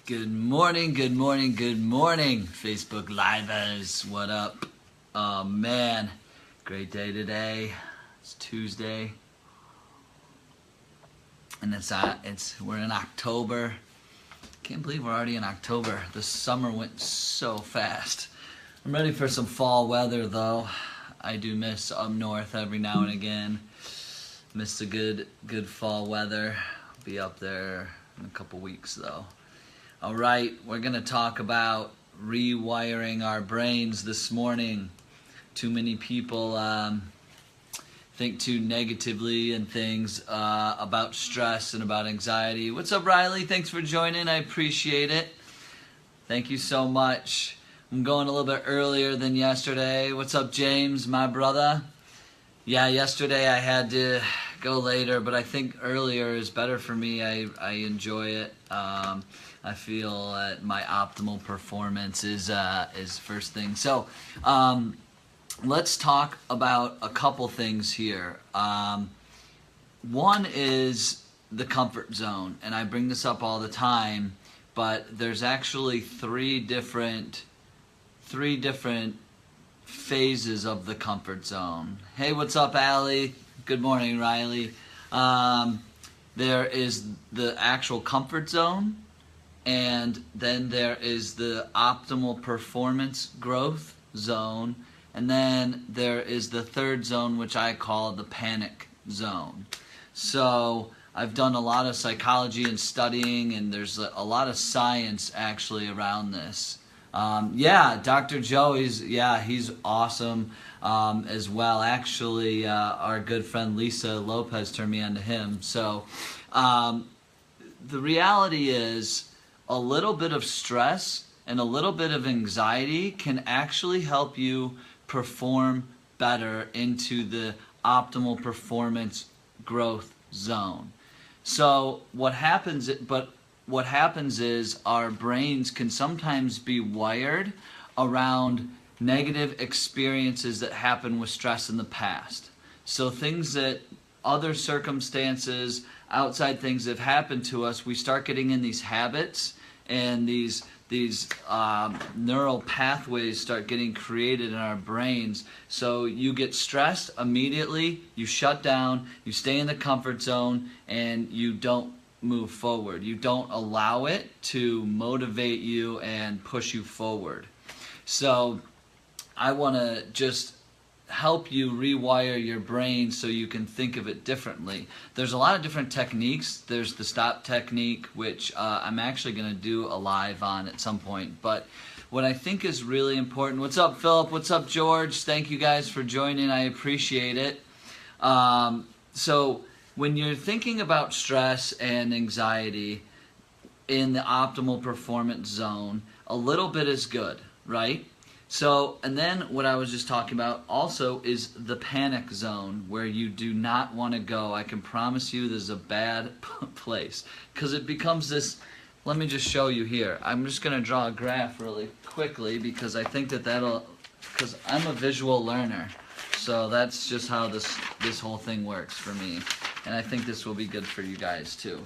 Good morning, good morning, good morning, Facebook Livers. What up? Oh man, great day today. It's Tuesday, and we're in October. Can't believe we're already in October. The summer went so fast. I'm ready for some fall weather though. I do miss up north every now and again. Miss the good fall weather. I'll be up there in a couple weeks though. All right, we're going to talk about rewiring our brains this morning. Too many people think too negatively and things about stress and about anxiety. What's up, Riley? Thanks for joining. I appreciate it. Thank you so much. I'm going a little bit earlier than yesterday. What's up, James, my brother? Yeah, yesterday I had to go later, but I think earlier is better for me. I enjoy it. I feel that my optimal performance is first thing. So let's talk about a couple things here. One is the comfort zone, and I bring this up all the time, but there's actually three different phases of the comfort zone. Hey, what's up, Allie? Good morning, Riley. There is the actual comfort zone, and then there is the optimal performance growth zone, and then there is the third zone, which I call the panic zone. So I've done a lot of psychology and studying, and there's a lot of science actually around this. Yeah, Dr. Joe, he's awesome as well. Actually, our good friend Lisa Lopez turned me on to him. So the reality is a little bit of stress and a little bit of anxiety can actually help you perform better into the optimal performance growth zone. So what happens is our brains can sometimes be wired around negative experiences that happen with stress in the past. So things that other circumstances, outside things that have happened to us, we start getting in these habits, and these neural pathways start getting created in our brains. So you get stressed immediately, you shut down, you stay in the comfort zone, and you don't move forward. You don't allow it to motivate you and push you forward. So I want to just help you rewire your brain so you can think of it differently. There's a lot of different techniques. There's the stop technique, which I'm actually going to do a live on at some point. But what I think is really important, what's up, Philip? What's up, George? Thank you guys for joining. I appreciate it. So when you're thinking about stress and anxiety in the optimal performance zone, a little bit is good, right? So, and then what I was just talking about also is the panic zone, where you do not want to go. I can promise you this is a bad place, because it becomes this. Let me just show you here. I'm just going to draw a graph really quickly, because I think because I'm a visual learner. So that's just how this whole thing works for me. And I think this will be good for you guys too.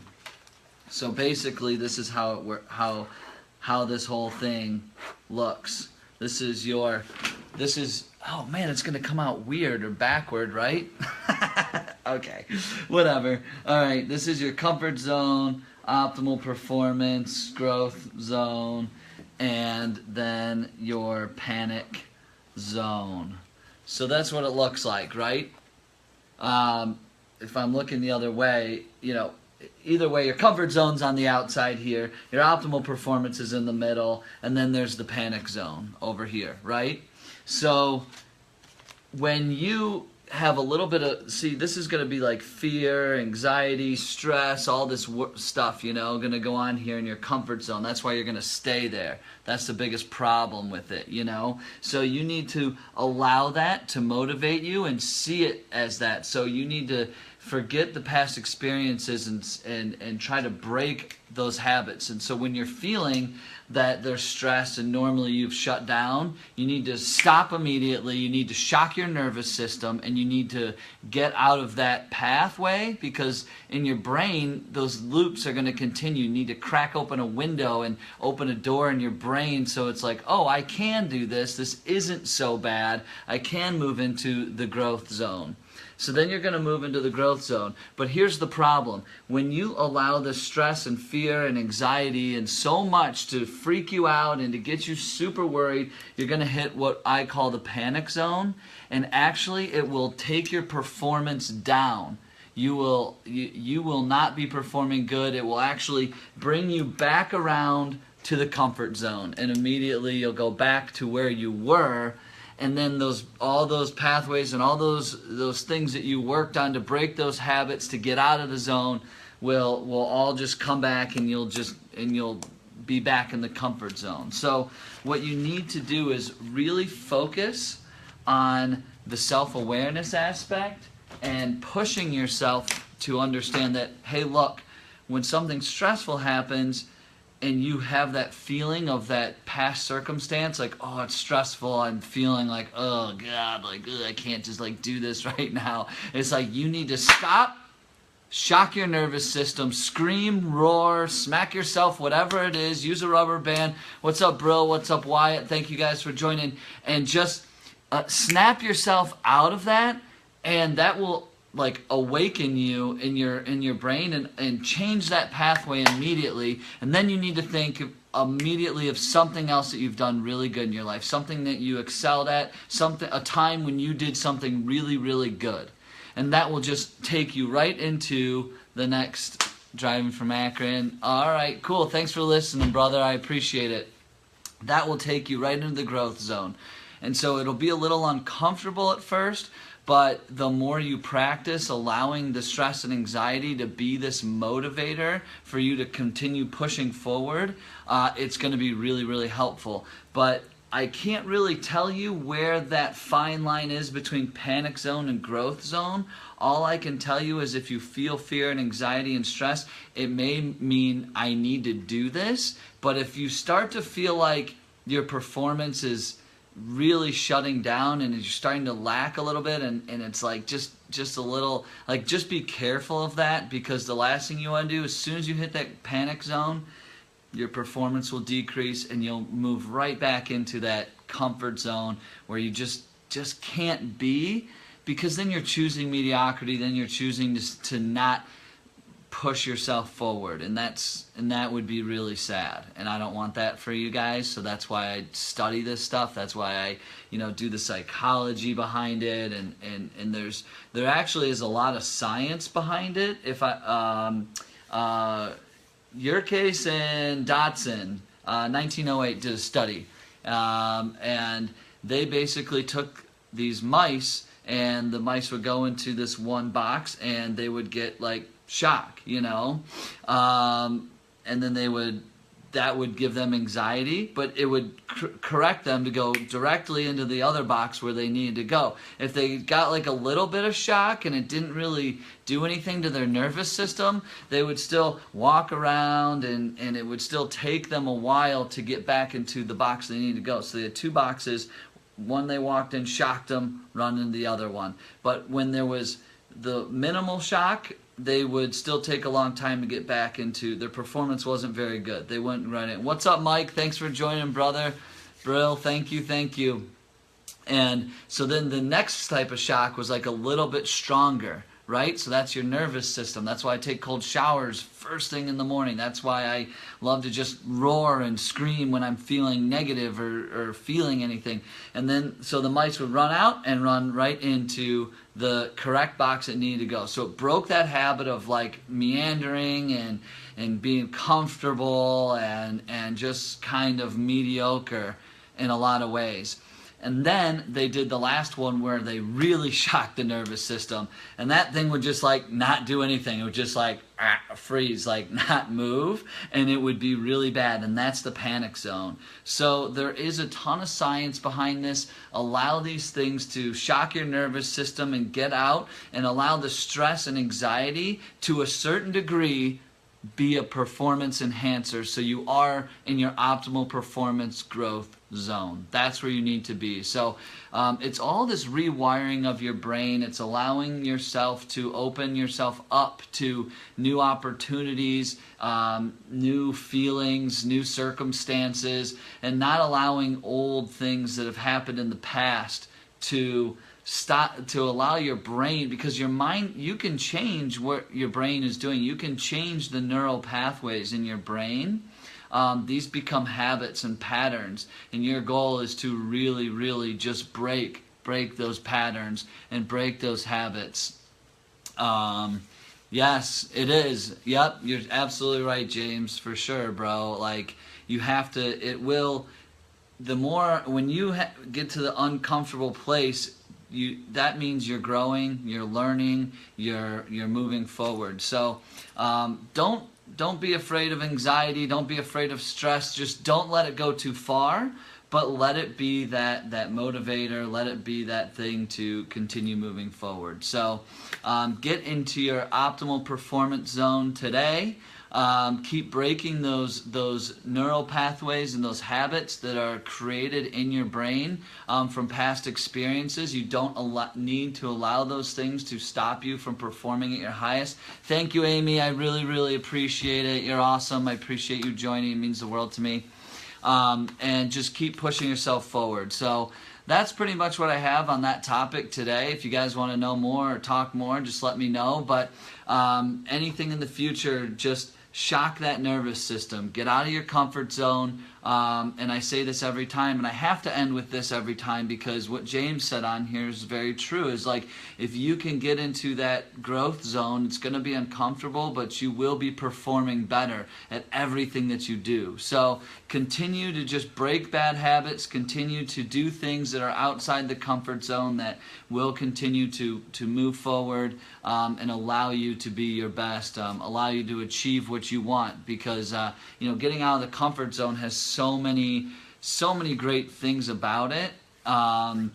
So basically this is how this whole thing looks. This is, oh man, it's going to come out weird or backward, right? Okay, whatever. All right, this is your comfort zone, optimal performance, growth zone, and then your panic zone. So that's what it looks like, right? If I'm looking the other way, either way, your comfort zone's on the outside here, your optimal performance is in the middle, and then there's the panic zone over here, right? So when you have a little bit of, this is going to be like fear, anxiety, stress, all this stuff, going to go on here in your comfort zone. That's why you're going to stay there. That's the biggest problem with it, So you need to allow that to motivate you and see it as that. So you need to forget the past experiences and try to break those habits. And so when you're feeling that there's stress and normally you've shut down, you need to stop immediately. You need to shock your nervous system, and you need to get out of that pathway, because in your brain those loops are going to continue. You need to crack open a window and open a door in your brain so it's like, oh, I can do this. This isn't so bad. I can move into the growth zone. So then you're going to move into the growth zone. But here's the problem. When you allow the stress and fear and anxiety and so much to freak you out and to get you super worried, you're going to hit what I call the panic zone. And actually, it will take your performance down. You will not be performing good. It will actually bring you back around to the comfort zone. And immediately you'll go back to where you were. And then all those pathways and all those things that you worked on to break those habits to get out of the zone will all just come back, and you'll be back in the comfort zone. So what you need to do is really focus on the self-awareness aspect and pushing yourself to understand that, hey, look, when something stressful happens, and you have that feeling of that past circumstance, like, oh, it's stressful, I'm feeling like, oh, God, like, ugh, I can't just, like, do this right now. It's like you need to stop, shock your nervous system, scream, roar, smack yourself, whatever it is, use a rubber band. What's up, Brill? What's up, Wyatt? Thank you guys for joining. And just snap yourself out of that, and that will like awaken you in your brain and change that pathway immediately. And then you need to think immediately of something else that you've done really good in your life, something that you excelled at, a time when you did something really, really good. And that will just take you right into the next. Driving from Akron. All right, cool. Thanks for listening, brother. I appreciate it. That will take you right into the growth zone. And so it'll be a little uncomfortable at first, but the more you practice allowing the stress and anxiety to be this motivator for you to continue pushing forward, it's going to be really, really helpful. But I can't really tell you where that fine line is between panic zone and growth zone. All I can tell you is if you feel fear and anxiety and stress, it may mean I need to do this. But if you start to feel like your performance is really shutting down and you're starting to lack a little bit, and it's like just a little, like, just be careful of that, because the last thing you want to do, as soon as you hit that panic zone, your performance will decrease and you'll move right back into that comfort zone where you just can't be, because then you're choosing mediocrity, then you're choosing to not push yourself forward, and that would be really sad, and I don't want that for you guys. So that's why I study this stuff. That's why I do the psychology behind it, and there actually is a lot of science behind it. If your case and Dotson 1908 did a study, and they basically took these mice, and the mice would go into this one box and they would get like shock, and then that would give them anxiety, but it would correct them to go directly into the other box where they needed to go. If they got like a little bit of shock and it didn't really do anything to their nervous system, they would still walk around, and it would still take them a while to get back into the box they needed to go. So they had two boxes. One they walked in, shocked them, run into the other one. But when there was the minimal shock, they would still take a long time to get back into, their performance wasn't very good. They wouldn't run it. What's up, Mike? Thanks for joining, brother. Brill, thank you. And so then the next type of shock was like a little bit stronger, right? So that's your nervous system. That's why I take cold showers first thing in the morning. That's why I love to just roar and scream when I'm feeling negative or feeling anything. And then, so the mice would run out and run right into the correct box it needed to go. So it broke that habit of like meandering and being comfortable and just kind of mediocre in a lot of ways. And then they did the last one where they really shocked the nervous system. And that thing would just like not do anything. It would just like freeze, like not move. And it would be really bad. And that's the panic zone. So there is a ton of science behind this. Allow these things to shock your nervous system and get out, and allow the stress and anxiety to a certain degree be a performance enhancer, so you are in your optimal performance growth zone. That's where you need to be. So it's all this rewiring of your brain. It's allowing yourself to open yourself up to new opportunities, new feelings, new circumstances, and not allowing old things that have happened in the past to allow your brain, because your mind, you can change what your brain is doing. You can change the neural pathways in your brain. These become habits and patterns, and your goal is to really, really just break those patterns and break those habits. Yes, it is. Yep, you're absolutely right, James, for sure, bro. Like, you have to, it will, the more, when you get to the uncomfortable place, that means you're growing, you're learning, you're moving forward. So don't be afraid of anxiety, don't be afraid of stress. Just don't let it go too far, but let it be that motivator, let it be that thing to continue moving forward. So get into your optimal performance zone today. Keep breaking those neural pathways and those habits that are created in your brain from past experiences. You don't need to allow those things to stop you from performing at your highest. Thank you, Amy. I really, really appreciate it. You're awesome. I appreciate you joining. It means the world to me. And just keep pushing yourself forward. So that's pretty much what I have on that topic today. If you guys want to know more or talk more, just let me know. But anything in the future, just shock that nervous system. Get out of your comfort zone. And I say this every time, and I have to end with this every time, because what James said on here is very true. Is like, if you can get into that growth zone, it's going to be uncomfortable, but you will be performing better at everything that you do. So continue to just break bad habits, continue to do things that are outside the comfort zone that will continue to move forward, and allow you to be your best, allow you to achieve what you want, because getting out of the comfort zone has so many great things about it, and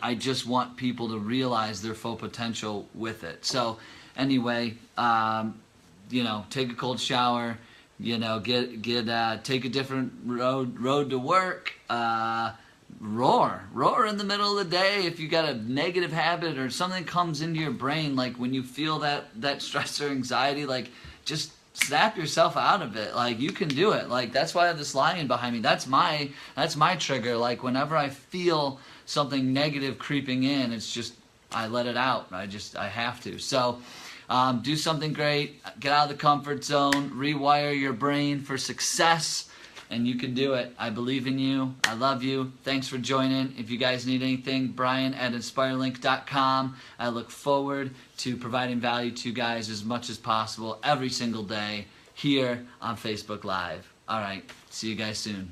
I just want people to realize their full potential with it. So anyway, take a cold shower, take a different road to work, roar in the middle of the day. If you got a negative habit or something comes into your brain, like when you feel that stress or anxiety, like just snap yourself out of it. Like, you can do it. Like, that's why I have this lion behind me. That's my trigger. Like, whenever I feel something negative creeping in, it's just, I let it out. I have to. So do something great. Get out of the comfort zone. Rewire your brain for success. And you can do it. I believe in you. I love you. Thanks for joining. If you guys need anything, brian@inspirelink.com. I look forward to providing value to you guys as much as possible every single day here on Facebook Live. All right. See you guys soon.